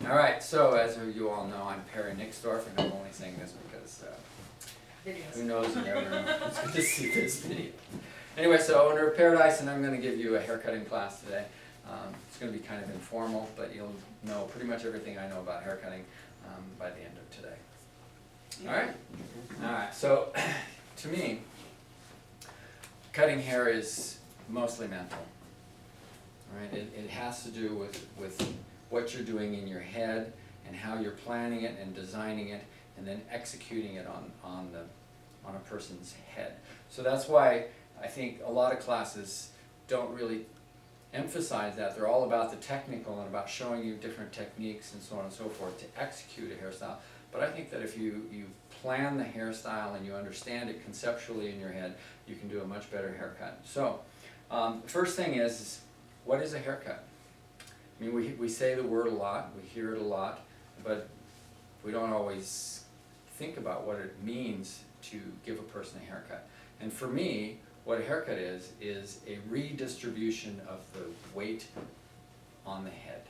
All right, so as you all know, I'm Perry Nixdorf, and I'm only saying this because who knows, you never know. It's good to see this video. Anyway, so owner of Paradise, and I'm going to give you a haircutting class today. It's going to be kind of informal, but you'll know pretty much everything I know about haircutting by the end of today. All right? All right, so to me, cutting hair is mostly mental. All right? It has to do with what you're doing in your head and how you're planning it and designing it and then executing it on a person's head. So that's why I think a lot of classes don't really emphasize that. They're all about the technical and about showing you different techniques and so on and so forth to execute a hairstyle. But I think that if you plan the hairstyle and you understand it conceptually in your head, you can do a much better haircut. So first thing is, what is a haircut? I mean, we say the word a lot, we hear it a lot, but we don't always think about what it means to give a person a haircut. And for me, what a haircut is a redistribution of the weight on the head.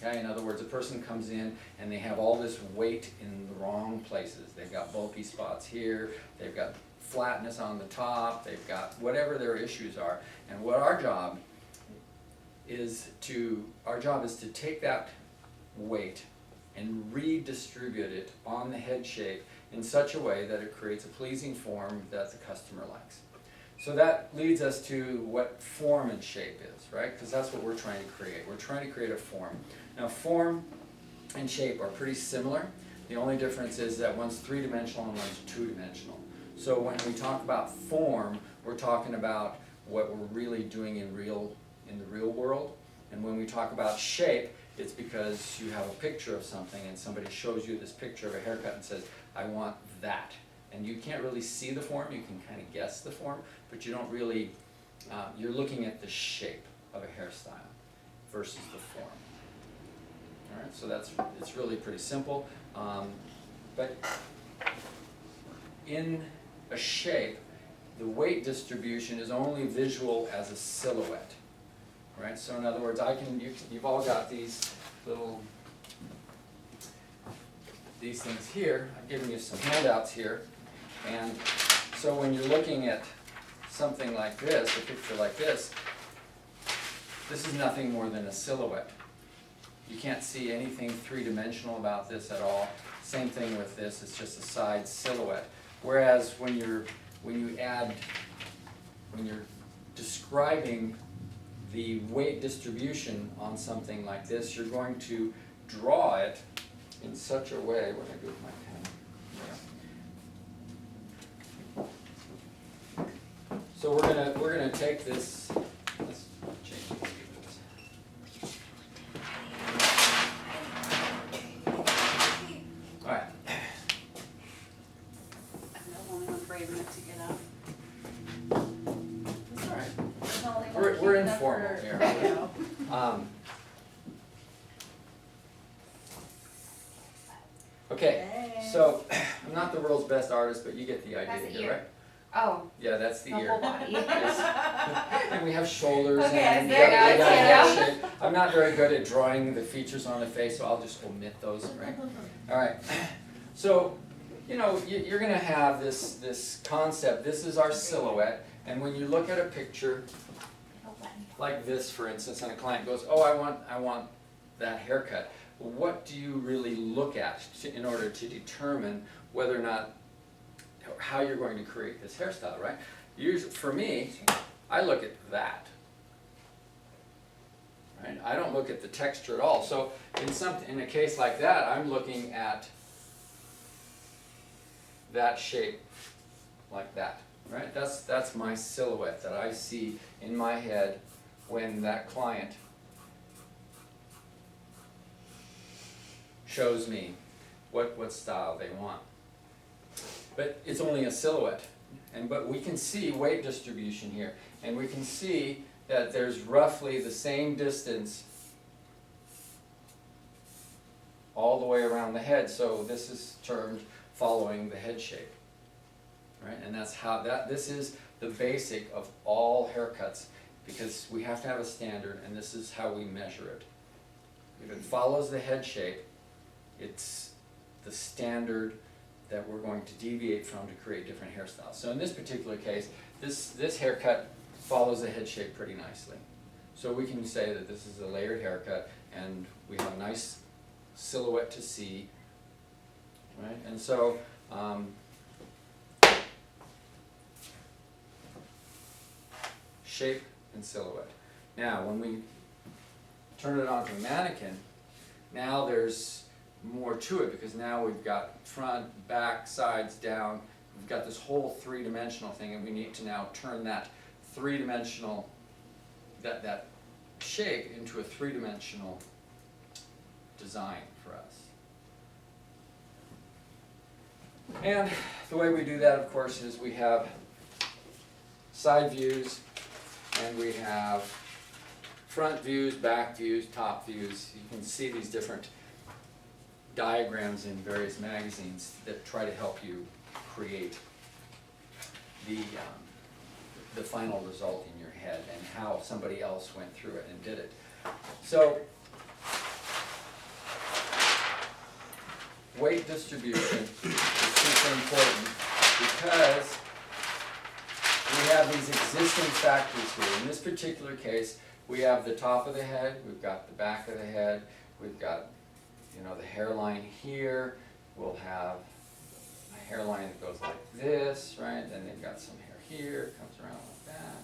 Okay? In other words, a person comes in and they have all this weight in the wrong places. They've got bulky spots here, they've got flatness on the top, they've got whatever their issues are. And what our job is to take that weight and redistribute it on the head shape in such a way that it creates a pleasing form that the customer likes. So that leads us to what form and shape is, right? Because that's what we're trying to create. We're trying to create a form. Now, form and shape are pretty similar. The only difference is that one's three-dimensional and one's two-dimensional. So when we talk about form, we're talking about what we're really doing in the real world. And when we talk about shape, it's because you have a picture of something and somebody shows you this picture of a haircut and says, I want that. And you can't really see the form, you can kind of guess the form, but you don't really, you're looking at the shape of a hairstyle versus the form. All right, so it's really pretty simple. But in a shape, the weight distribution is only visual as a silhouette. Right? So in other words, you've all got these things here. I've given you some handouts here. And so when you're looking at something like this, a picture like this is nothing more than a silhouette. You can't see anything three-dimensional about this at all. Same thing with this, it's just a side silhouette. Whereas when you're describing the weight distribution on something like this, you're going to draw it in such a way. What do I do with my pen? Yeah. So we're gonna take this. Let's change this. All right. I'm the only one brave enough to get up. All right. We're informal here. Okay, so I'm not the world's best artist, but you get the idea That's the here, ear. right? Oh, Yeah, that's the the ear. whole body. Yes. And we have shoulders Okay, and there we you got go, head shape. I'm not very good at drawing the features on the face, so I'll just omit those, right? All right. So, you're going to have this concept. This is our silhouette, and when you look at a picture like this, for instance, and a client goes, "Oh, I want that haircut." Well, what do you really look at in order to determine whether or not how you're going to create this hairstyle, right? Usually, for me, I look at that. Right? I don't look at the texture at all. So in a case like that, I'm looking at that shape like that. Right? That's my silhouette that I see in my head when that client shows me what style they want. But it's only a silhouette. But we can see weight distribution here. And we can see that there's roughly the same distance all the way around the head. So this is termed following the head shape. Right? And that's how this is the basic of all haircuts, because we have to have a standard, and this is how we measure it. if it follows the head shape, it's the standard that we're going to deviate from to create different hairstyles. So in this particular case, this haircut follows the head shape pretty nicely. So we can say that this is a layered haircut, and we have a nice silhouette to see, right? And so, shape and silhouette. Now, when we turn it onto a mannequin, now there's more to it, because now we've got front, back, sides, down. We've got this whole three-dimensional thing, and we need to now turn that three-dimensional, that shape into a three-dimensional design for us. And the way we do that, of course, is we have side views, and we have front views, back views, top views. You can see these different diagrams in various magazines that try to help you create the final result in your head and how somebody else went through it and did it. So, weight distribution is super important because we have these existing factors here. In this particular case, we have the top of the head, we've got the back of the head, we've got, you know, the hairline here. We'll have a hairline that goes like this, right? Then they've got some hair here, comes around like that.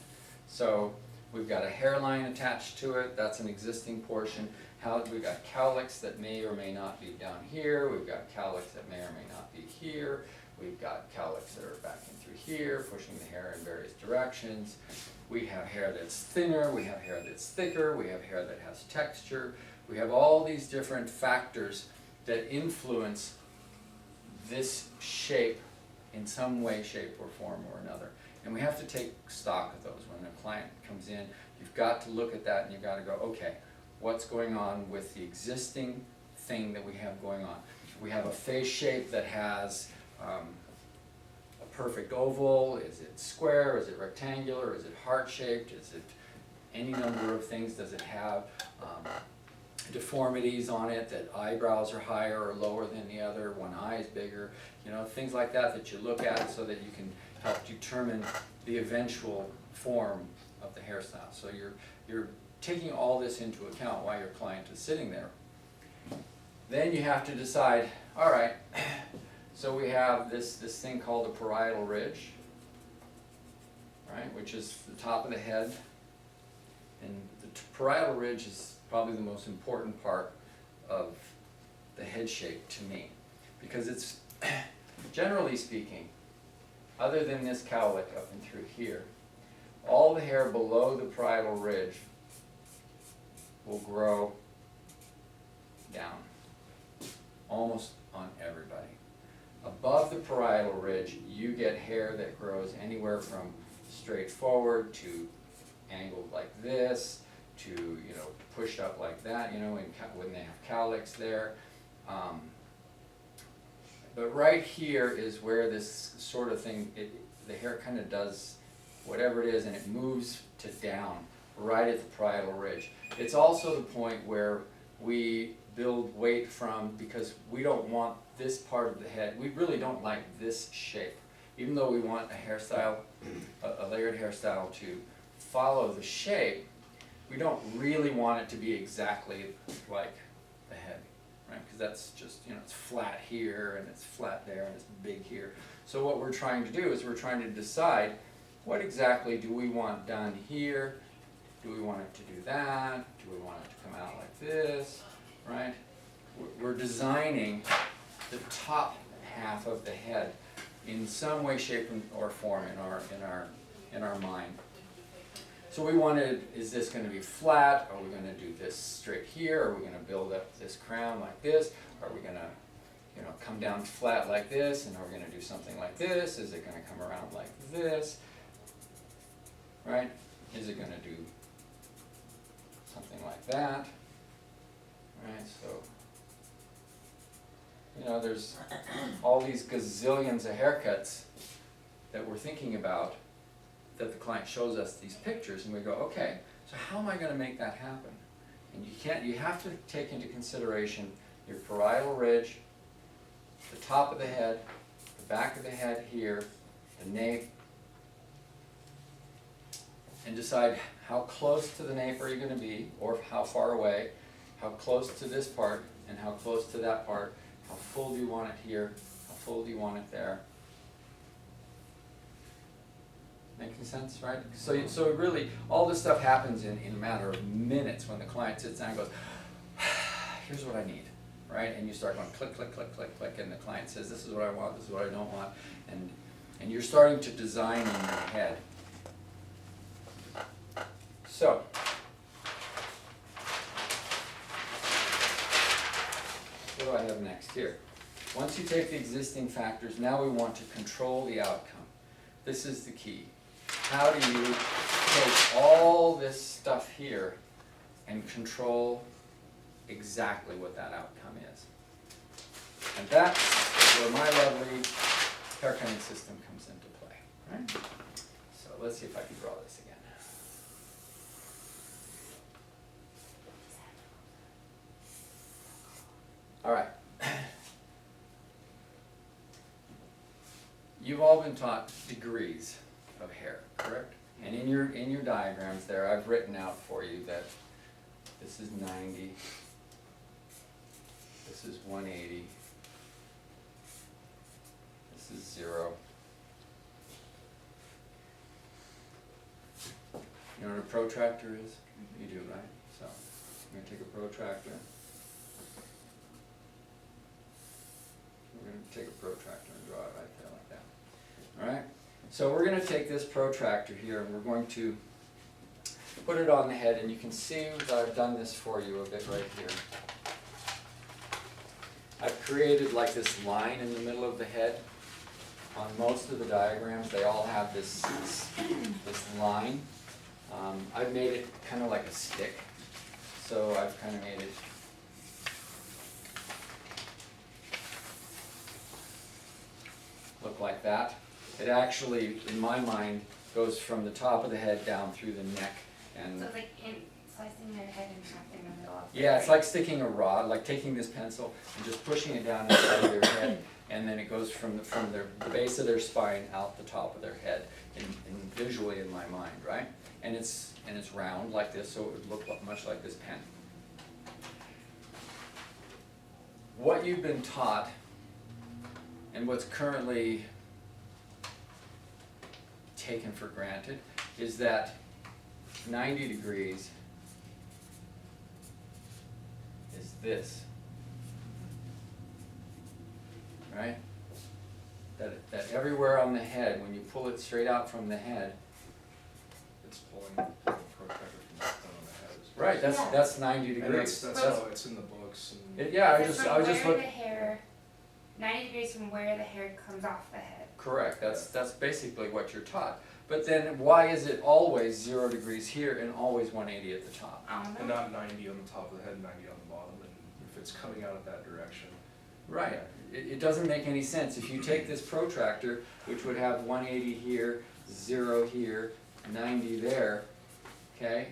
So we've got a hairline attached to it. That's an existing portion. We've got cowlicks that may or may not be down here. We've got cowlicks that may or may not be here. We've got cowlicks that are backing through here, pushing the hair in various directions. We have hair that's thinner, we have hair that's thicker, we have hair that has texture. We have all these different factors that influence this shape in some way, shape, or form or another. And we have to take stock of those. When a client comes in, you've got to look at that and you've got to go, okay, what's going on with the existing thing that we have going on? We have a face shape that has a perfect oval. Is it square? Is it rectangular? Is it heart-shaped? Is it any number of things? Does it have deformities on it, that eyebrows are higher or lower than the other, one eye is bigger, you know, things like that that you look at so that you can help determine the eventual form of the hairstyle. So you're taking all this into account while your client is sitting there. Then you have to decide, all right, so we have this thing called the parietal ridge, right, which is the top of the head. And the parietal ridge is probably the most important part of the head shape to me, because it's, generally speaking, other than this cowlick up and through here, all the hair below the parietal ridge will grow down, almost on everybody. Above the parietal ridge, you get hair that grows anywhere from straight forward to angled like this, to, you know, pushed up like that, you know, when they have cowlicks there. But right here is where this sort of thing, the hair kind of does whatever it is, and it moves to down right at the parietal ridge. It's also the point where we build weight from, because we don't want this part of the head, we really don't like this shape. Even though we want a hairstyle, a layered hairstyle to follow the shape, we don't really want it to be exactly like the head, right? Because that's just, you know, it's flat here and it's flat there and it's big here. So what we're trying to do is we're trying to decide what exactly do we want done here? Do we want it to do that? Do we want it to come out like this, right? We're designing the top half of the head in some way, shape, or form in our mind. So we wanted, is this going to be flat? Are we going to do this straight here? Are we going to build up this crown like this? Are we going to, you know, come down flat like this? And are we going to do something like this? Is it going to come around like this? Right? Is it going to do something like that? Right? So, you know, there's all these gazillions of haircuts that we're thinking about, that the client shows us these pictures, and we go, okay, so how am I going to make that happen? And you have to take into consideration your parietal ridge, the top of the head, the back of the head here, the nape, and decide how close to the nape are you going to be, or how far away, how close to this part, and how close to that part, how full do you want it here, how full do you want it there. Making sense, right? So really, all this stuff happens in a matter of minutes when the client sits down and goes, here's what I need, right? And you start going click, click, click, click, click, and the client says, this is what I want, this is what I don't want, and you're starting to design in your head. So, what do I have next here? Once you take the existing factors, now we want to control the outcome. This is the key. How do you take all this stuff here and control exactly what that outcome is? And that's where my lovely haircutting system comes into play, right? So let's see if I can draw this again. All right. You've all been taught degrees of hair, correct? And in your diagrams there, I've written out for you that this is 90, this is 180, this is 0. You know what a protractor is? You do, right? So I'm going to take a protractor. We're going to take a protractor and draw it right there like that. All right? So we're going to take this protractor here and we're going to put it on the head, and you can see that I've done this for you a bit right here. I've created like this line in the middle of the head. On most of the diagrams, they all have this line. I've made it kind of like a stick. So I've kind of made it look like that. It actually, in my mind, goes from the top of the head down through the neck. And So it's like slicing their head in half in the middle of it. yeah, it's like sticking a rod, like taking this pencil and just pushing it down inside of their head, and then it goes from the base of their spine out the top of their head, in visually in my mind, right? And it's round like this, so it would look much like this pen. What you've been taught, and what's currently taken for granted, is that 90 degrees is this, right? That everywhere on the head, when you pull it straight out from the head, It's pulling the protractor from the front of the head. right? That's 90 And degrees. that's how it's in the books. And Yeah, I It's was from just where looking. the hair, 90 degrees from where the hair comes off the head. Correct. That's basically what you're taught. But then, why is it always 0 degrees here and always 180 at the top? I don't and know. not 90 on the top of the head, 90 on the bottom. And if it's coming out of that direction. Right. It doesn't make any sense. If you take this protractor, which would have 180 here, 0 here, 90 there, okay?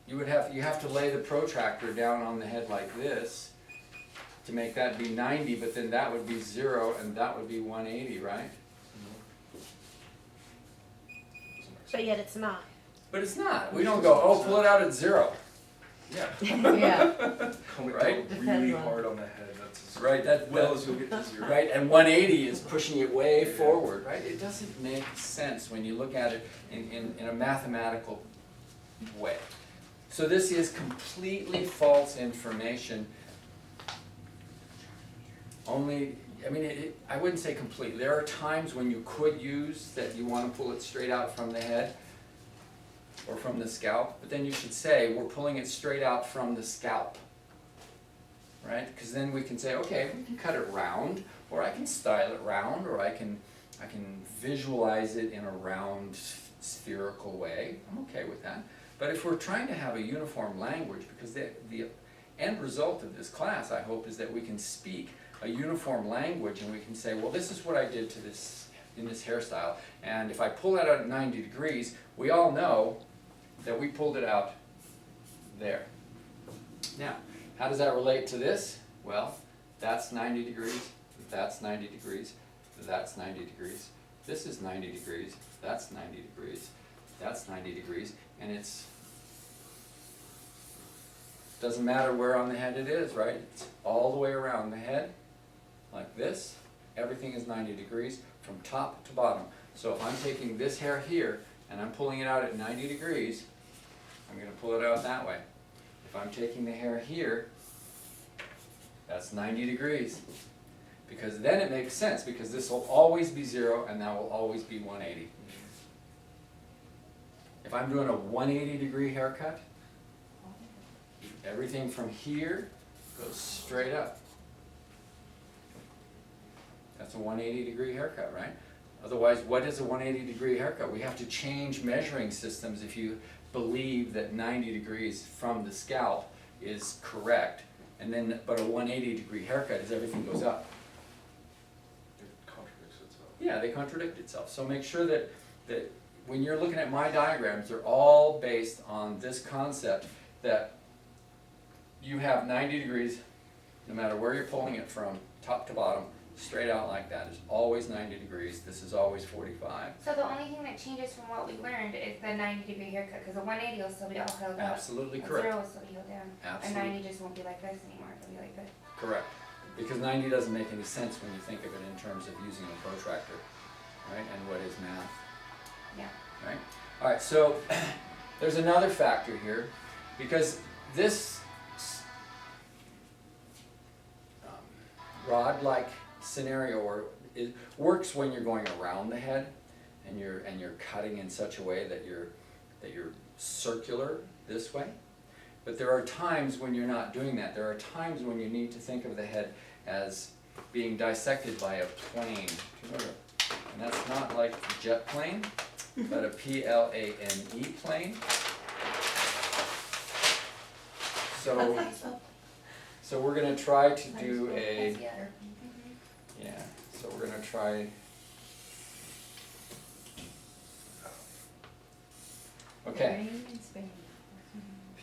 You have to lay the protractor down on the head like this to make that be 90, but then that would be 0 and that would be 180, right? But yet it's not. But it's not. We don't go, oh, pull it out at 0. Yeah. Yeah. Coming Right? down really Depends on- hard on the head. That's as Right, well as you'll get to 0. right, and 180 is pushing it way forward, right? It doesn't make sense when you look at it in a mathematical way. So this is completely false information. Only, I mean, I wouldn't say completely. There are times when you could use that you want to pull it straight out from the head or from the scalp, but then you should say, we're pulling it straight out from the scalp. Right? Because then we can say, okay, we can cut it round, or I can style it round, or I can visualize it in a round, spherical way. I'm okay with that. But if we're trying to have a uniform language, because the end result of this class, I hope, is that we can speak a uniform language, and we can say, well, this is what I did to this in this hairstyle, and if I pull it out at 90 degrees, we all know that we pulled it out there. Now, how does that relate to this? Well, that's 90 degrees, that's 90 degrees, that's 90 degrees, this is 90 degrees, that's 90 degrees, that's 90 degrees, and it's doesn't matter where on the head it is, right? It's all the way around the head, like this. Everything is 90 degrees from top to bottom. So if I'm taking this hair here and I'm pulling it out at 90 degrees, I'm going to pull it out that way. If I'm taking the hair here, that's 90 degrees. Because then it makes sense, because this will always be 0 and that will always be 180. If I'm doing a 180 degree haircut, everything from here goes straight up. That's a 180 degree haircut, right? Otherwise, what is a 180 degree haircut? We have to change measuring systems if you believe that 90 degrees from the scalp is correct. And then, but a 180 degree haircut is everything goes up. It contradicts itself. Yeah, they contradict itself. So make sure that when you're looking at my diagrams, they're all based on this concept that you have 90 degrees, no matter where you're pulling it from, top to bottom, straight out like that. It's always 90 degrees. This is always 45. So the only thing that changes from what we learned is the 90 degree haircut, because the 180 will still be all held up. Absolutely The correct. 0 will still be held down. Absolutely. And 90 just won't be like this anymore. It'll be like this. Correct. Because 90 doesn't make any sense when you think of it in terms of using a protractor, right? And what is math, Yeah. right? All right, so there's another factor here, because this rod-like scenario, or it works when you're going around the head and you're cutting in such a way that you're circular this way. But there are times when you're not doing that. There are times when you need to think of the head as being dissected by a plane. And that's not like a jet plane, but a P-L-A-N-E plane. So we're going to try to do a, yeah, so we're going to try, okay. Plain in Spain.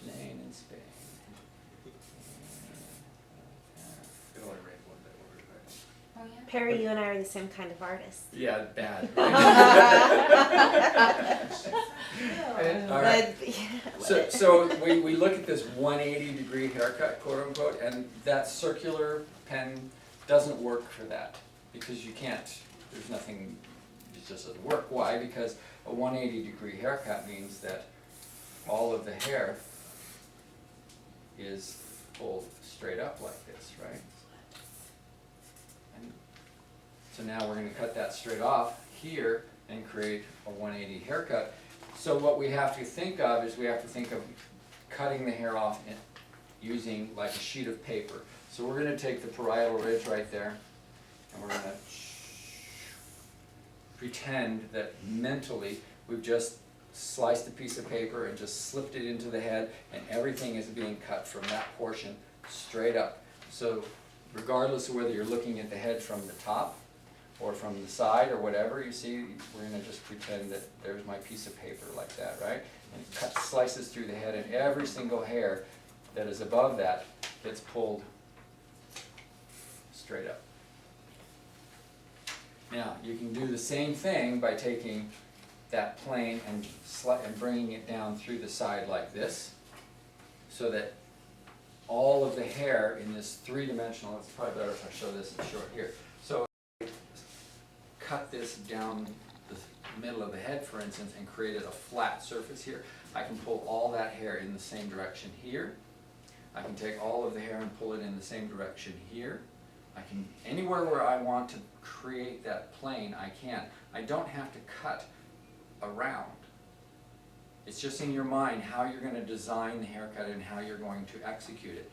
Plane in Spain. It only rained one day over tonight. Oh yeah. Perry, you and I are the same kind of artist. Yeah, bad. But, All right. yeah, So we look at this 180 degree haircut, quote unquote, and that circular pen doesn't work for that, because you can't, there's nothing, it just doesn't work. Why? Because a 180 degree haircut means that all of the hair is pulled straight up like this, right? And so now we're going to cut that straight off here and create a 180 haircut. So what we have to think of is we have to think of cutting the hair off using like a sheet of paper. So we're going to take the parietal ridge right there, and we're going to pretend that mentally we've just sliced a piece of paper and just slipped it into the head, and everything is being cut from that portion straight up. So regardless of whether you're looking at the head from the top or from the side or whatever, you see, we're going to just pretend that there's my piece of paper like that, right? And it cuts slices through the head, and every single hair that is above that gets pulled straight up. Now, you can do the same thing by taking that plane and bringing it down through the side like this, so that all of the hair in this three-dimensional, it's probably better if I show this in short here. So cut this down the middle of the head, for instance, and created a flat surface here. I can pull all that hair in the same direction here. I can take all of the hair and pull it in the same direction here. I can, anywhere where I want to create that plane, I can. I don't have to cut around. It's just in your mind how you're going to design the haircut and how you're going to execute it.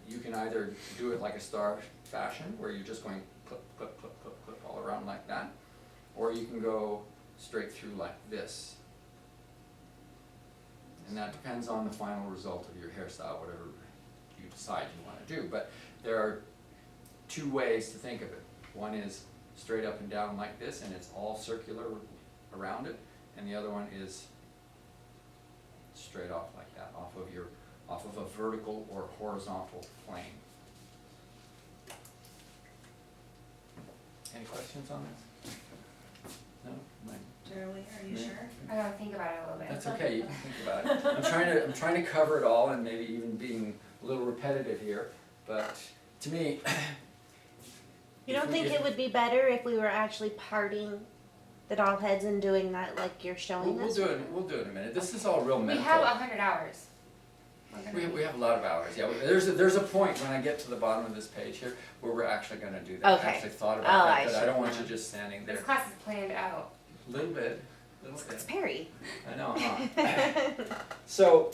You can either do it like a star fashion, where you're just going clip, clip, clip, clip, clip all around like that, or you can go straight through like this. And that depends on the final result of your hairstyle, whatever you decide you want to do. But there are two ways to think of it. One is straight up and down like this, and it's all circular around it, and the other one is straight off like that, off of your off of a vertical or horizontal plane. Any questions on this? No? Mine? Shirley, are you Yeah. sure? I gotta think about it a little bit. That's okay, you can think about it. I'm trying to cover it all and maybe even being a little repetitive here, but to me. You don't think it would be better if we were actually parting the doll heads and doing that like you're showing We'll us? do it, we'll do it in a minute. This is all real We mental. have 100 hours. We're gonna We have a lot of hours, yeah. There's a point when I get to the bottom of this page here where we're actually gonna do that. Okay. I actually thought Oh, about I that, but I see. don't want you just standing there. This class is planned out. Little bit. It's Perry. I know, huh? So,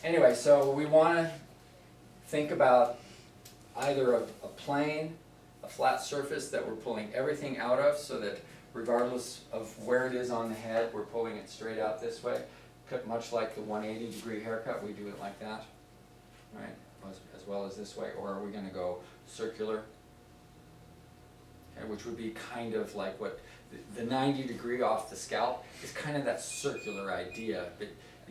anyway, so we wanna think about either a plane, a flat surface that we're pulling everything out of so that regardless of where it is on the head, we're pulling it straight out this way. Cut much like the 180-degree haircut, we do it like that, right? As well as this way, or are we gonna go circular? Okay, which would be kind of like what, the 90-degree off the scalp is kind of that circular idea,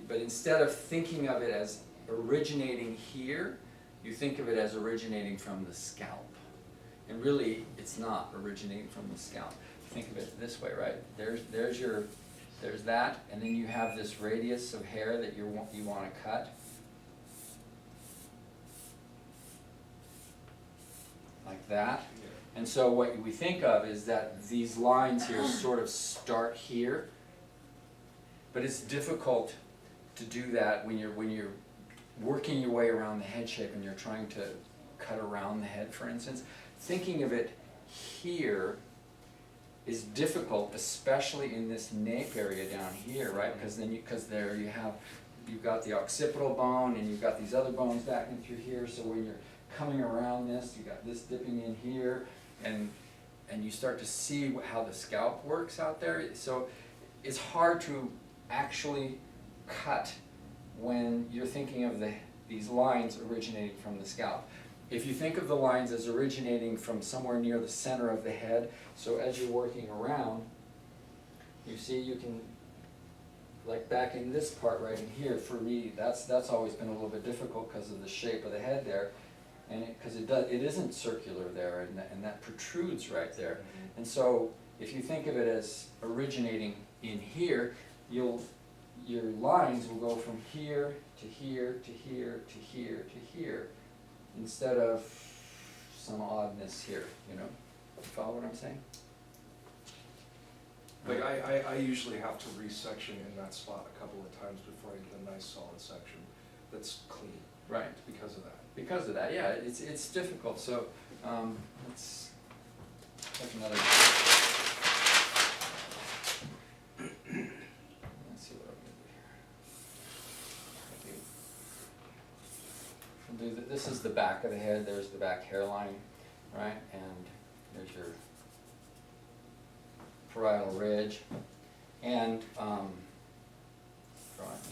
but instead of thinking of it as originating here, you think of it as originating from the scalp. And really, it's not originating from the scalp. Think of it this way, right? There's that, and then you have this radius of hair that you want to cut. Like that. And so what we think of is that these lines here sort of start here, but it's difficult to do that when you're working your way around the head shape and you're trying to cut around the head, for instance. Thinking of it here is difficult, especially in this nape area down here, right? Because there you've got the occipital bone and you've got these other bones back in through here. So when you're coming around this, you got this dipping in here, and you start to see how the scalp works out there. So it's hard to actually cut when you're thinking of these lines originating from the scalp. If you think of the lines as originating from somewhere near the center of the head, so as you're working around, you see you can, like back in this part right in here, for me, that's always been a little bit difficult because of the shape of the head there, and because it isn't circular there, and that protrudes right there. And so if you think of it as originating in here, your lines will go from here to here to here to here to here, instead of some oddness here, you know? You follow what I'm saying? Like I usually have to resection in that spot a couple of times before I get a nice solid section that's clean. Right. Because of that. Because of that, yeah, it's difficult, so, let's take another. Let's see what I'm gonna do here. This is the back of the head, there's the back hairline, right, and there's your parietal ridge, and, front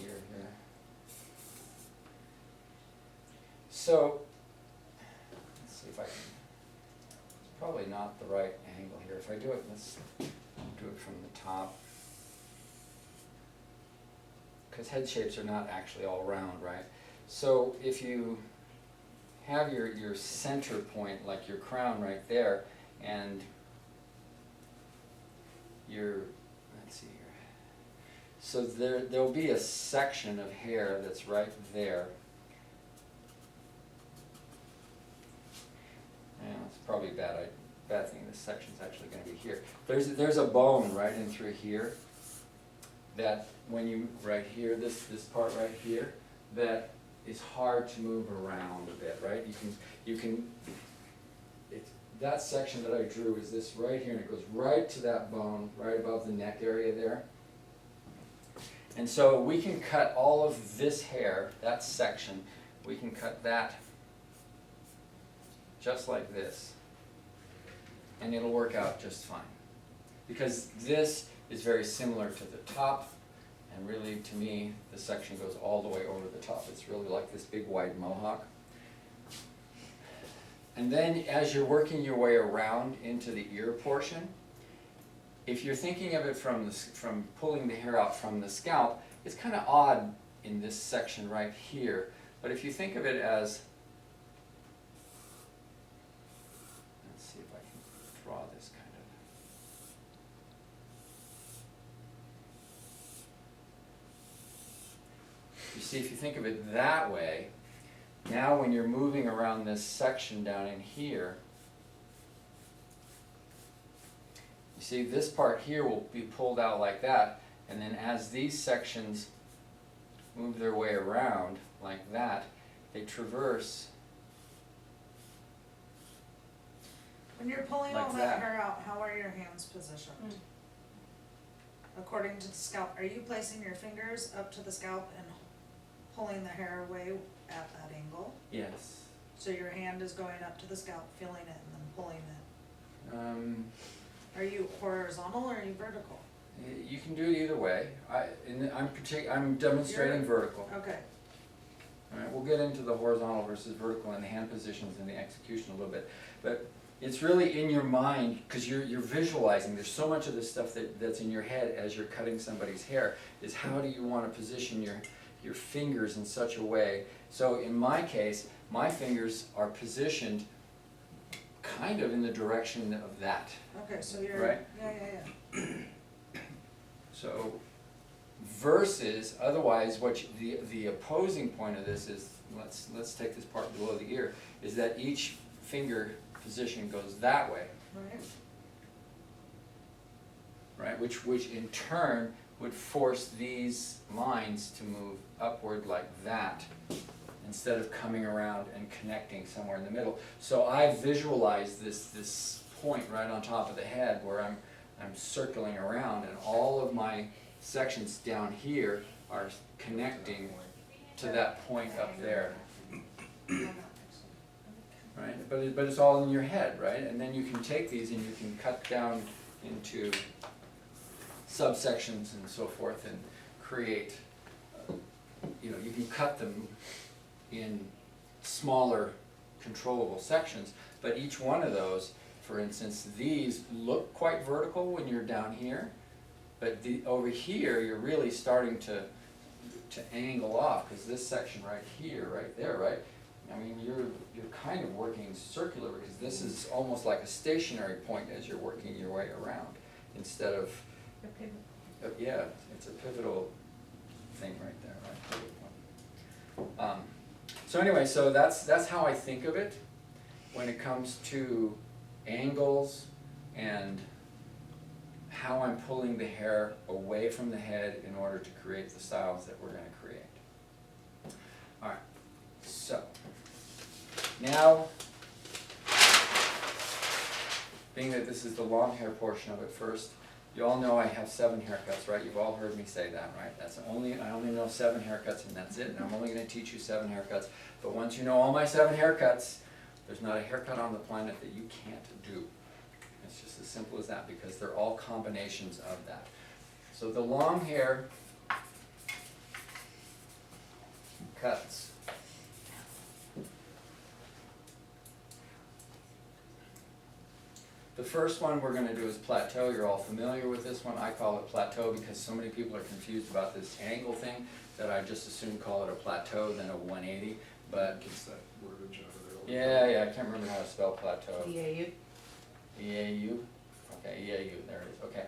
ear here. So, let's see if I can, it's probably not the right angle here. If I do it, let's do it from the top. Because head shapes are not actually all round, right? So if you have your center point, like your crown right there, and let's see here. So there'll be a section of hair that's right there. Yeah, it's probably a bad thing. This section's actually going to be here. There's a bone right in through here that when you, right here, this part right here, that is hard to move around a bit, right? That section that I drew is this right here, and it goes right to that bone, right above the neck area there. And so we can cut all of this hair, that section, we can cut that just like this, and it'll work out just fine. Because this is very similar to the top, and really, to me, the section goes all the way over the top. It's really like this big wide mohawk. And then as you're working your way around into the ear portion, if you're thinking of it from pulling the hair out from the scalp, it's kind of odd in this section right here. But if you think of it as, let's see if I can draw this kind of. You see, if you think of it that way, now when you're moving around this section down in here, you see this part here will be pulled out like that, and then as these sections move their way around like that, they traverse When you're pulling Like all that. that hair out, how are your hands positioned? According to the scalp, are you placing your fingers up to the scalp and pulling the hair away at that angle? yes. So your hand is going up to the scalp, feeling it, and then pulling it. Are you horizontal or are you vertical? You can do it either way. I'm demonstrating vertical. Okay, All right, we'll get into the horizontal versus vertical and the hand positions and the execution a little bit. But it's really in your mind, because you're visualizing. There's so much of this stuff that's in your head as you're cutting somebody's hair, is how do you want to position your fingers in such a way. So in my case, my fingers are positioned kind of in the direction of that. okay, so you're, Right. yeah. So versus, otherwise, the opposing point of this is, let's take this part below the ear, is that each finger position goes that way, Right, right? Which in turn would force these lines to move upward like that, instead of coming around and connecting somewhere in the middle. So I visualize this point right on top of the head where I'm circling around, and all of my sections down here are connecting to that point up there, right? But it's all in your head, right? And then you can take these and you can cut down into subsections and so forth and create, you can cut them in smaller controllable sections, but each one of those, for instance, these look quite vertical when you're down here, but over here you're really starting to angle off, because this section right here, right there, right? I mean, you're kind of working circular, because this is almost like a stationary point as you're working your way around, instead of, yeah, it's a pivotal thing right there, right? Pivot point. So anyway, so that's how I think of it when it comes to angles and how I'm pulling the hair away from the head in order to create the styles that we're going to create. All right, so now, being that this is the long hair portion of it first, you all know I have 7 haircuts, right? You've all heard me say that, right? I only know 7 haircuts, and that's it, and I'm only going to teach you 7 haircuts. But once you know all my 7 haircuts, there's not a haircut on the planet that you can't do. It's just as simple as that, because they're all combinations of that. So the long hair cuts. The first one we're going to do is plateau. You're all familiar with this one. I call it plateau because so many people are confused about this angle thing that I just as soon call it a plateau than a 180. But Gets that wordage out of there. yeah, I can't remember how to spell plateau. EAU. EAU? Okay, EAU, there it is, okay.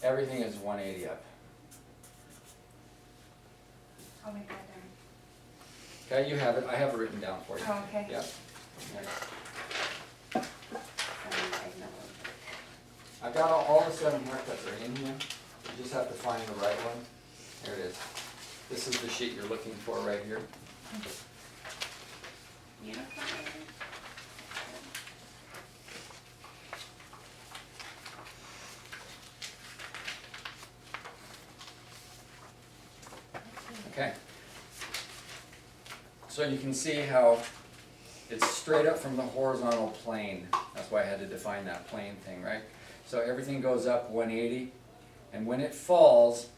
Everything is 180 up. I'll make that down. Okay, you have it, I have it written down for you. Oh, okay. Yeah. Okay. Sorry, I know. I've got all the 7 haircuts are in here. You just have to find the right one. There it is. This is the sheet you're looking for right here. Uniform? Okay. So you can see how it's straight up from the horizontal plane. That's why I had to define that plane thing, right? So everything goes up 180, and when it falls,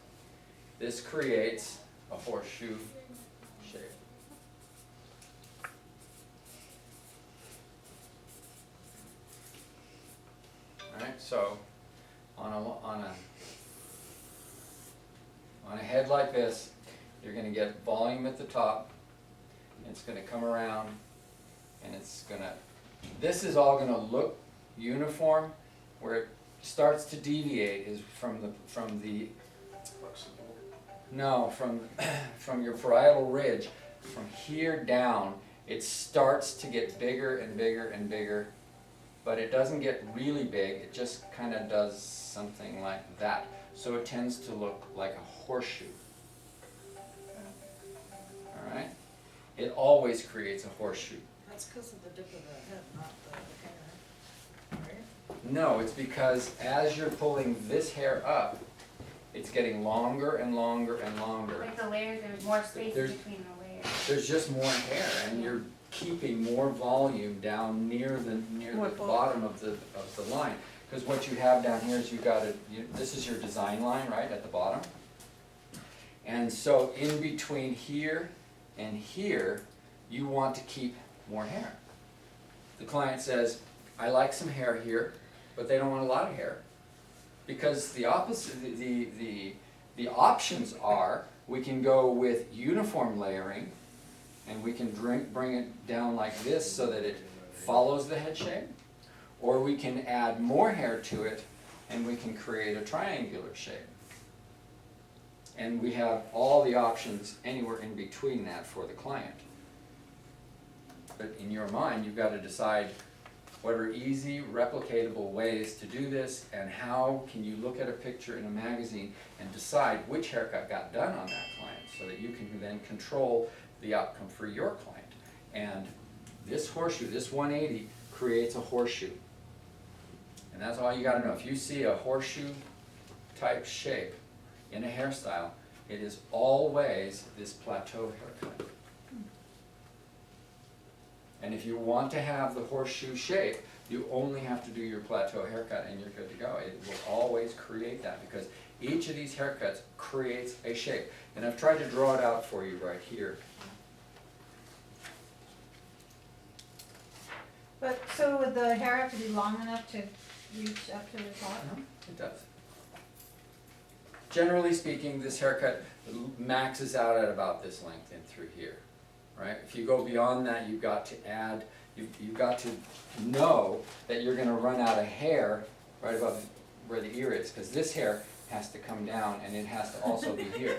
this creates a horseshoe shape. Alright, so on a On a head like this, you're gonna get volume at the top, and it's gonna come around, and it's gonna, this is all gonna look uniform. Where it starts to deviate is from the, Flexible. no, from your parietal ridge, from here down, it starts to get bigger and bigger and bigger, but it doesn't get really big, it just kind of does something like that. So it tends to look like a horseshoe. Alright? It always creates a horseshoe. That's because of the dip of the head, not the hair, right? No, it's because as you're pulling this hair up, it's getting longer and longer and longer. Like the layers, there's more space There's- between the layers. There's just more hair, and you're keeping more volume down near the More bulk. bottom of the line. Because what you have down here is this is your design line, right, at the bottom. And so in between here and here, you want to keep more hair. The client says, I like some hair here, but they don't want a lot of hair. Because the opposite, the options are, we can go with uniform layering, and we can bring it down like this so that it follows the head shape, or we can add more hair to it, and we can create a triangular shape. And we have all the options anywhere in between that for the client. But in your mind, you've got to decide what are easy, replicatable ways to do this, and how can you look at a picture in a magazine and decide which haircut got done on that client, so that you can then control the outcome for your client. And this horseshoe, this 180, creates a horseshoe. And that's all you gotta know. If you see a horseshoe type shape in a hairstyle, it is always this plateau haircut. And if you want to have the horseshoe shape, you only have to do your plateau haircut and you're good to go. It will always create that, because each of these haircuts creates a shape. And I've tried to draw it out for you right here. But, so would the hair have to be long enough to reach up to the top? It does. Generally speaking, this haircut maxes out at about this length in through here, right? If you go beyond that, you've got to add, you've got to know that you're gonna run out of hair right above where the ear is, because this hair has to come down and it has to also be here,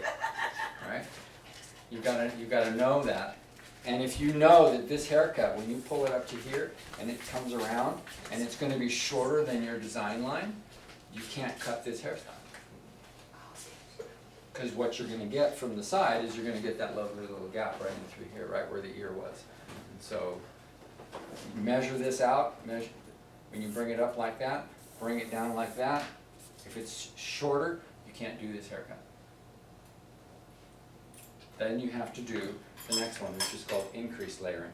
right? You've gotta know that. And if you know that this haircut, when you pull it up to here and it comes around and it's gonna be shorter than your design line, you can't cut this hairstyle. Because what you're gonna get from the side is you're gonna get that lovely little gap right in through here, right where the ear was. And so, measure this out, when you bring it up like that, bring it down like that. If it's shorter, you can't do this haircut. Then you have to do the next one, which is called increased layering.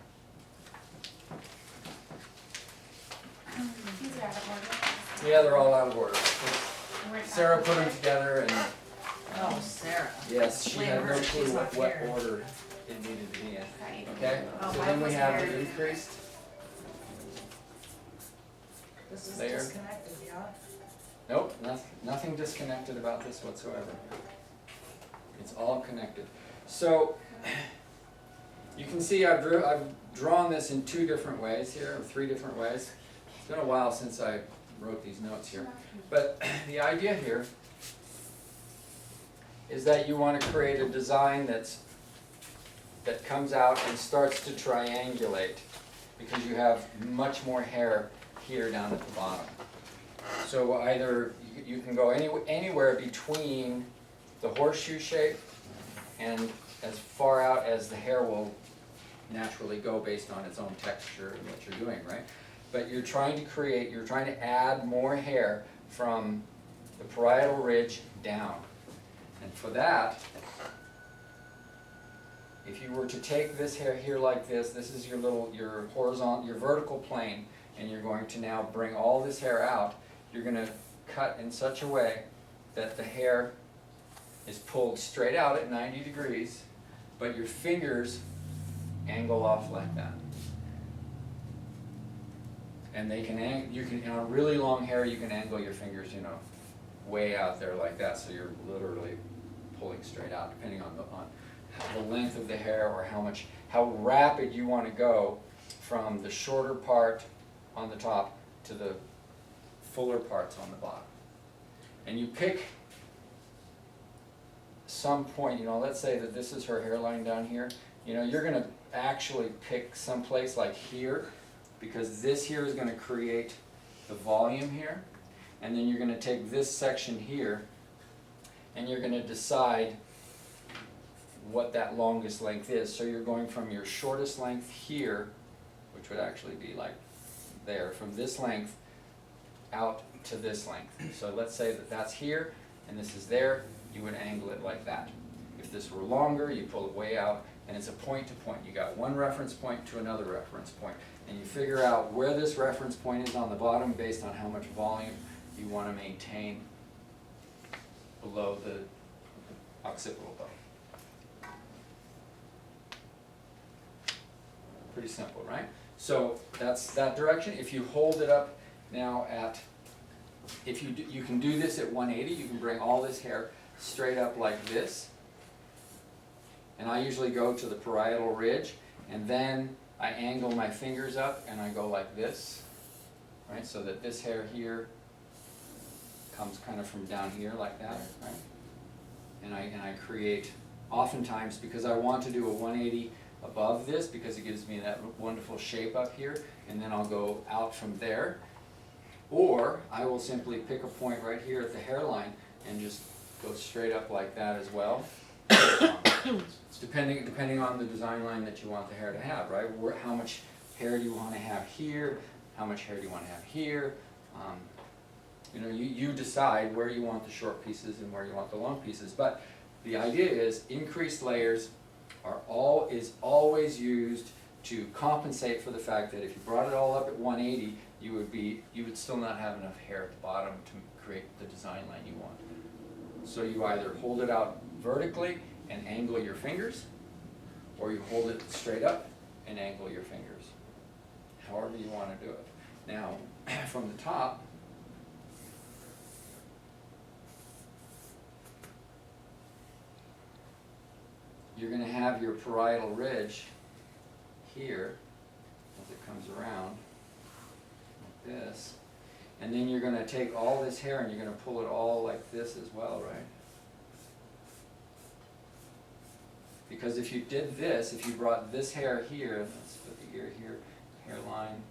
These are out of order. Yeah, they're all out of order. We're not- Sarah put them together and, Oh, Sarah. yes, she had no Flavor, clue she's what not here. order it needed to be in. Right. Okay, Oh, so mine then we was have the here. increased. This is Layer. disconnected, yeah? Nope, nothing disconnected about this whatsoever. It's all connected. So, you can see I've drawn this in two different ways here, or three different ways. It's been a while since I wrote these notes here. But the idea here is that you want to create a design that comes out and starts to triangulate, because you have much more hair here down at the bottom. So either you can go anywhere between the horseshoe shape and as far out as the hair will naturally go based on its own texture and what you're doing, right? But you're trying to add more hair from the parietal ridge down. And for that, if you were to take this hair here like this is your horizontal, your vertical plane, and you're going to now bring all this hair out, you're going to cut in such a way that the hair is pulled straight out at 90 degrees, but your fingers angle off like that. And you can, in a really long hair, you can angle your fingers, way out there like that, so you're literally pulling straight out, depending on the length of the hair or how rapid you want to go from the shorter part on the top to the fuller parts on the bottom. And you pick some point, let's say that this is her hairline down here. You're going to actually pick some place like here, because this here is going to create the volume here. And then you're going to take this section here, and you're going to decide what that longest length is. So you're going from your shortest length here, which would actually be like there, from this length out to this length. So let's say that that's here, and this is there, you would angle it like that. If this were longer, you pull it way out, and it's a point to point. You got one reference point to another reference point, and you figure out where this reference point is on the bottom based on how much volume you want to maintain below the occipital bone. Pretty simple, right? So that's that direction. If you hold it up now you can do this at 180. You can bring all this hair straight up like this. And I usually go to the parietal ridge, and then I angle my fingers up and I go like this, right? So that this hair here comes kind of from down here like that, right? And I create, oftentimes, because I want to do a 180 above this, because it gives me that wonderful shape up here, and then I'll go out from there. Or I will simply pick a point right here at the hairline and just go straight up like that as well. It's depending on the design line that you want the hair to have, right? How much hair do you want to have here? How much hair do you want to have here? You decide where you want the short pieces and where you want the long pieces. But the idea is increased layers is always used to compensate for the fact that if you brought it all up at 180, you would still not have enough hair at the bottom to create the design line you want. So you either hold it out vertically and angle your fingers, or you hold it straight up and angle your fingers. However you want to do it. Now, from the top, you're going to have your parietal ridge here as it comes around like this, and then you're going to take all this hair and you're going to pull it all like this as well, right? Because if you did this, if you brought this hair here, let's put the ear here, hairline,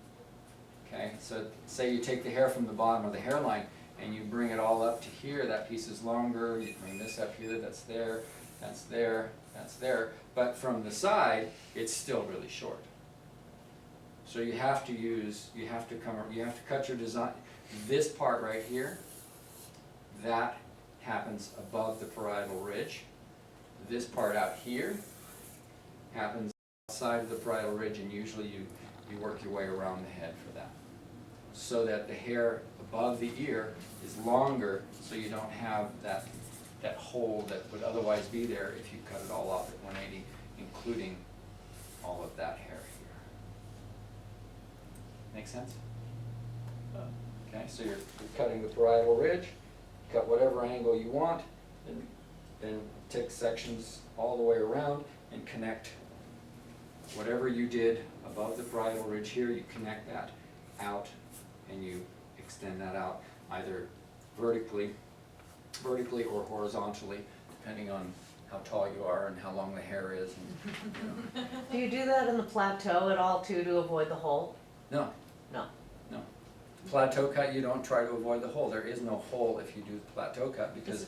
okay, so say you take the hair from the bottom of the hairline and you bring it all up to here, that piece is longer, you bring this up here, that's there, that's there, that's there, but from the side, it's still really short. So you have to cut your design, this part right here, that happens above the parietal ridge. This part out here happens outside of the parietal ridge, and usually you work your way around the head for that. So that the hair above the ear is longer, so you don't have that hole that would otherwise be there if you cut it all off at 180, including all of that hair here. Make sense? Okay, so you're cutting the parietal ridge, cut whatever angle you want, and then take sections all the way around and connect whatever you did above the parietal ridge here, you connect that out and you extend that out either vertically or horizontally, depending on how tall you are and how long the hair is. And, Do you do that in the plateau at all too, to avoid the hole? No. No. No. Plateau cut, you don't try to avoid the hole. There is no hole if you do the plateau cut because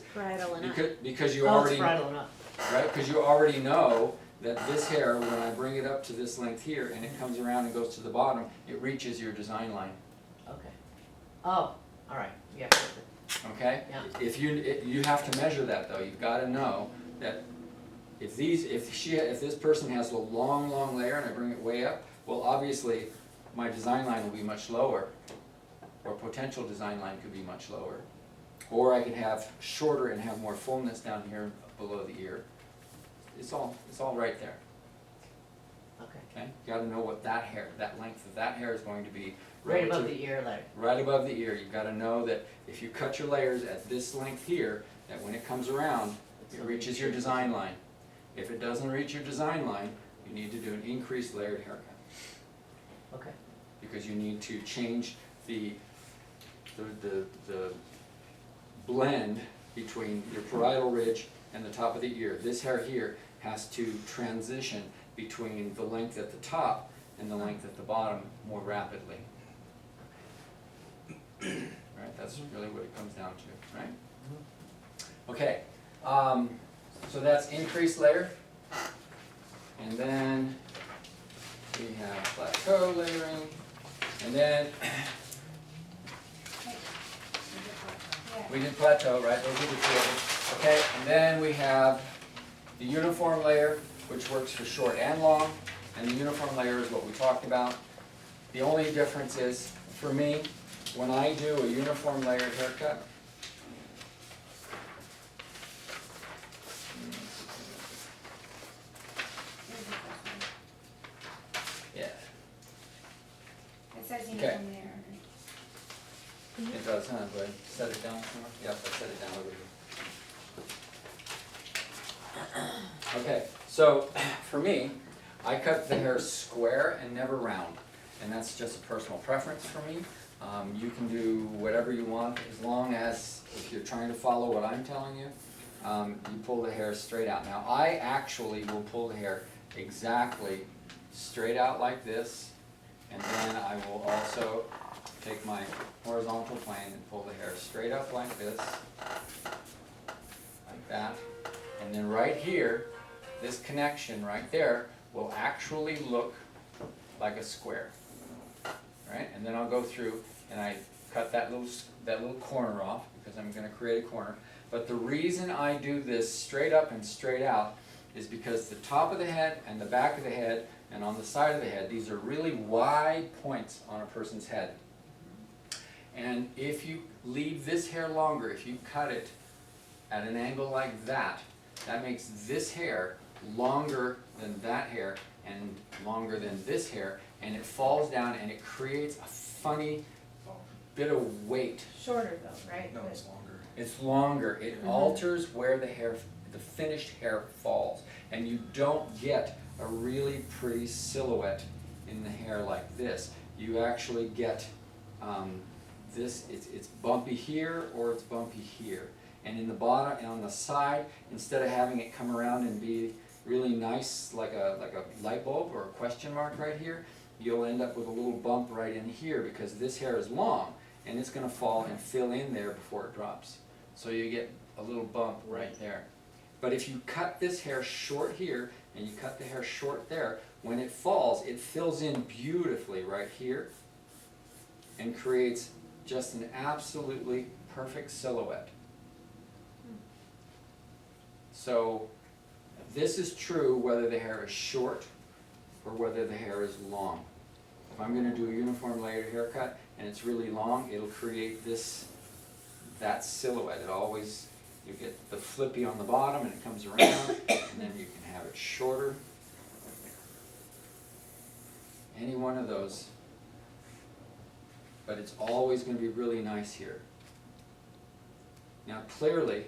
you already right, because you already know that this hair, when I bring it up to this length here and it comes around and goes to the bottom, it reaches your design line. Okay. Oh, all right. Yeah. Okay? Yeah. If you have to measure that though. You've got to know that if this person has a long layer and I bring it way up, well obviously my design line will be much lower, or potential design line could be much lower. Or I could have shorter and have more fullness down here below the ear. It's all right there. Okay. Okay? You got to know what that length of that hair is going to be. Right above the ear layer. Right above the ear. You've got to know that if you cut your layers at this length here, that when it comes around, It reaches your design line. If it doesn't reach your design line, you need to do an increased layered haircut. Okay. Because you need to change the blend between your parietal ridge and the top of the ear. This hair here has to transition between the length at the top and the length at the bottom more rapidly. Right, that's really what it comes down to, right? Okay, so that's increased layer. And then we have plateau layering. And then we did plateau, right? Those are the two of them. Okay, and then we have the uniform layer, which works for short and long. And the uniform layer is what we talked about. The only difference is, for me, when I do a uniform layered haircut, yeah, It says Okay. uniform there. it does, huh? Do I set it down somewhere? Yep, I set it down over here. Okay, so for me, I cut the hair square and never round, and that's just a personal preference for me. You can do whatever you want, as long as, if you're trying to follow what I'm telling you, you pull the hair straight out. Now, I actually will pull the hair exactly straight out like this, and then I will also take my horizontal plane and pull the hair straight up like this, like that. And then right here, this connection right there will actually look like a square, right? And then I'll go through and I cut that little corner off because I'm going to create a corner. But the reason I do this straight up and straight out is because the top of the head and the back of the head and on the side of the head, these are really wide points on a person's head. And if you leave this hair longer, if you cut it at an angle like that, that makes this hair longer than that hair and longer than this hair, and it falls down and it creates a funny bit of weight. Shorter though, right? No, it's longer. It's longer. It alters where the hair, the finished hair falls, and you don't get a really pretty silhouette in the hair like this. You actually get this. It's bumpy here or it's bumpy here, and in the bottom and on the side, instead of having it come around and be really nice like a light bulb or a question mark right here, you'll end up with a little bump right in here because this hair is long and it's going to fall and fill in there before it drops. So you get a little bump right there. But if you cut this hair short here and you cut the hair short there, when it falls, it fills in beautifully right here and creates just an absolutely perfect silhouette. So this is true whether the hair is short or whether the hair is long. If I'm going to do a uniform layered haircut and it's really long, it'll create that silhouette. It always, you get the flippy on the bottom and it comes around, and then you can have it shorter. Any one of those. But it's always going to be really nice here. Now clearly,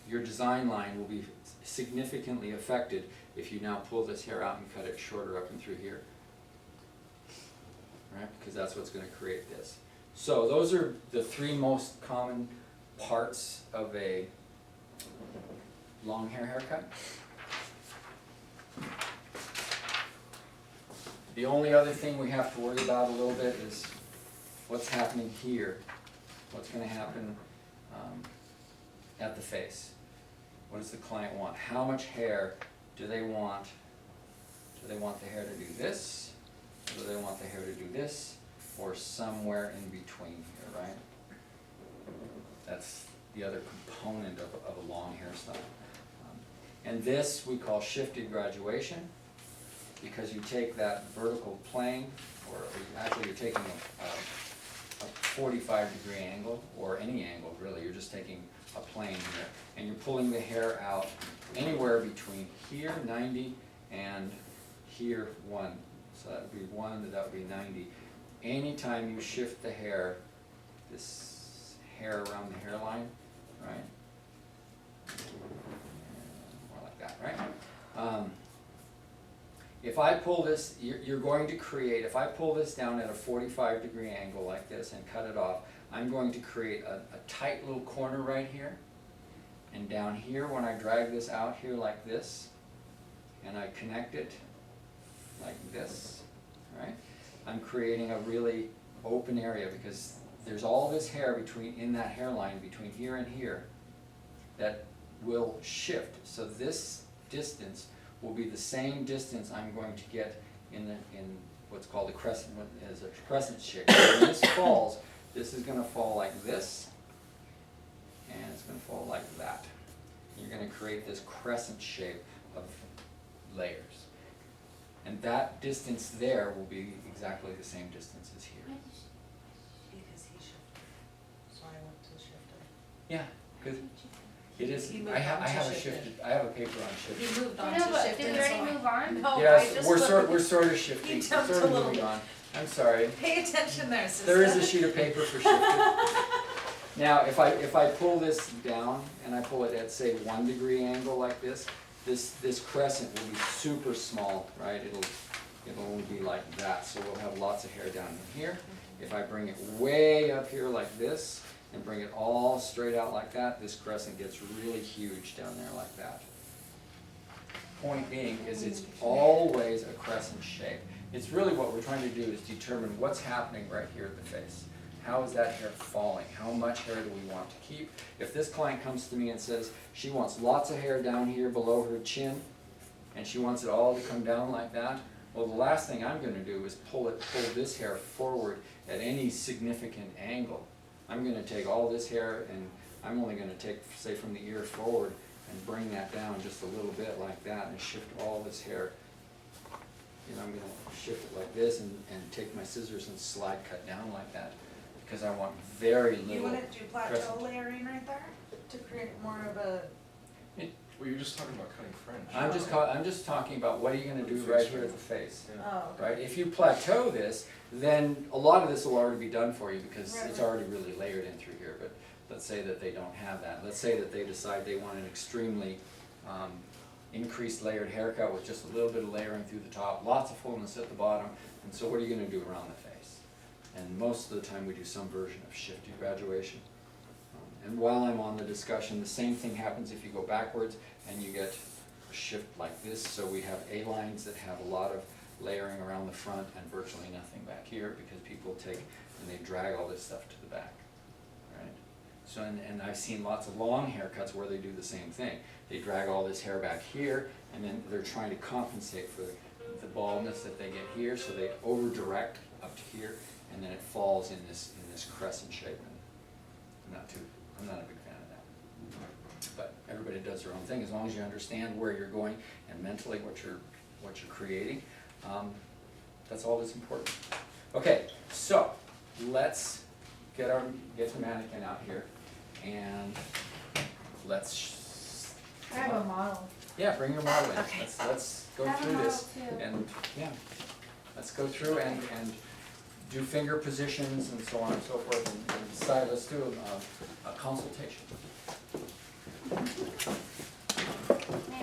your design line will be significantly affected if you now pull this hair out and cut it shorter up and through here. Right? Because that's what's going to create this. So those are the three most common parts of a long hair haircut. The only other thing we have to worry about a little bit is what's happening here. What's going to happen at the face. What does the client want? How much hair do they want? Do they want the hair to do this? Or do they want the hair to do this? Or somewhere in between here, right? That's the other component of a long hairstyle. And this we call shifted graduation, because you take that vertical plane, or actually you're taking a 45-degree angle, or any angle really, you're just taking a plane here, and you're pulling the hair out anywhere between here, 90, and here, 1. So that would be 1, that would be 90. Anytime you shift the hair, this hair around the hairline, right? If I pull this, you're going to create, if I pull this down at a 45-degree angle like this and cut it off, I'm going to create a tight little corner right here. And down here, when I drag this out here like this, and I connect it like this, right? I'm creating a really open area because there's all this hair in that hairline between here and here that will shift. So this distance will be the same distance I'm going to get in what's called a crescent, as a crescent shape. When this falls, this is going to fall like this, and it's going to fall like that. You're going to create this crescent shape of layers. And that distance there will be exactly the same distance as here. Because he shifted, so I went to shifted. Yeah, good. It is, He moved I have on to a shifted. shifted, I have a paper on shifted. He moved on No, to but shifted. did we already move on? No, I Yes, just we're looked. sort of shifting, we're jumped sort a of little moving bit. on. I'm sorry. Pay attention there, sister. There is a sheet of paper for shifted. Now, if I pull this down and I pull it at, say, 1 degree angle like this crescent will be super small, right? It'll only be like that, so we'll have lots of hair down in here. If I bring it way up here like this and bring it all straight out like that, this crescent gets really huge down there like that. Point being is it's always a crescent shape. It's really what we're trying to do is determine what's happening right here at the face. How is that hair falling? How much hair do we want to keep? If this client comes to me and says she wants lots of hair down here below her chin, and she wants it all to come down like that, well, the last thing I'm going to do is pull this hair forward at any significant angle. I'm going to take all this hair and I'm only going to take, say, from the ear forward and bring that down just a little bit like that and shift all this hair. You know, I'm going to shift it like this and take my scissors and slide cut down like that because I want very little You wouldn't do plateau crescent. layering right there to create more of a, Well, you're just talking about cutting fringe. I'm just talking about what are you going to do right here at the face. oh, okay. Right? If you plateau this, then a lot of this will already be done for you because Right, it's right. already really layered in through here. But let's say that they don't have that. Let's say that they decide they want an extremely increased layered haircut with just a little bit of layering through the top, lots of fullness at the bottom. And so what are you going to do around the face? And most of the time we do some version of shifted graduation. And while I'm on the discussion, the same thing happens if you go backwards and you get a shift like this. So we have A-lines that have a lot of layering around the front and virtually nothing back here because people take and they drag all this stuff to the back, right? So, and I've seen lots of long haircuts where they do the same thing. They drag all this hair back here and then they're trying to compensate for the baldness that they get here, so they over-direct up to here and then it falls in this crescent shape. And I'm not a big fan of that. But everybody does their own thing as long as you understand where you're going and mentally what you're creating. That's all that's important. Okay, so let's get the mannequin out here and let's. I have a model. Yeah, bring your model in. Okay. Let's go I have a through this model too. and yeah, let's go through and do finger positions and so on and so forth and decide. Let's do a consultation. Man,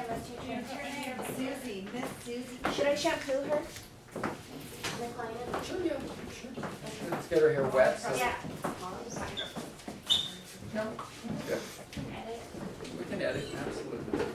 let's do your Susie, Miss Susie. Should I shampoo her? Sure, yeah, sure. Let's get her hair wet. So Yeah. No. Good. Edit. We can edit, absolutely.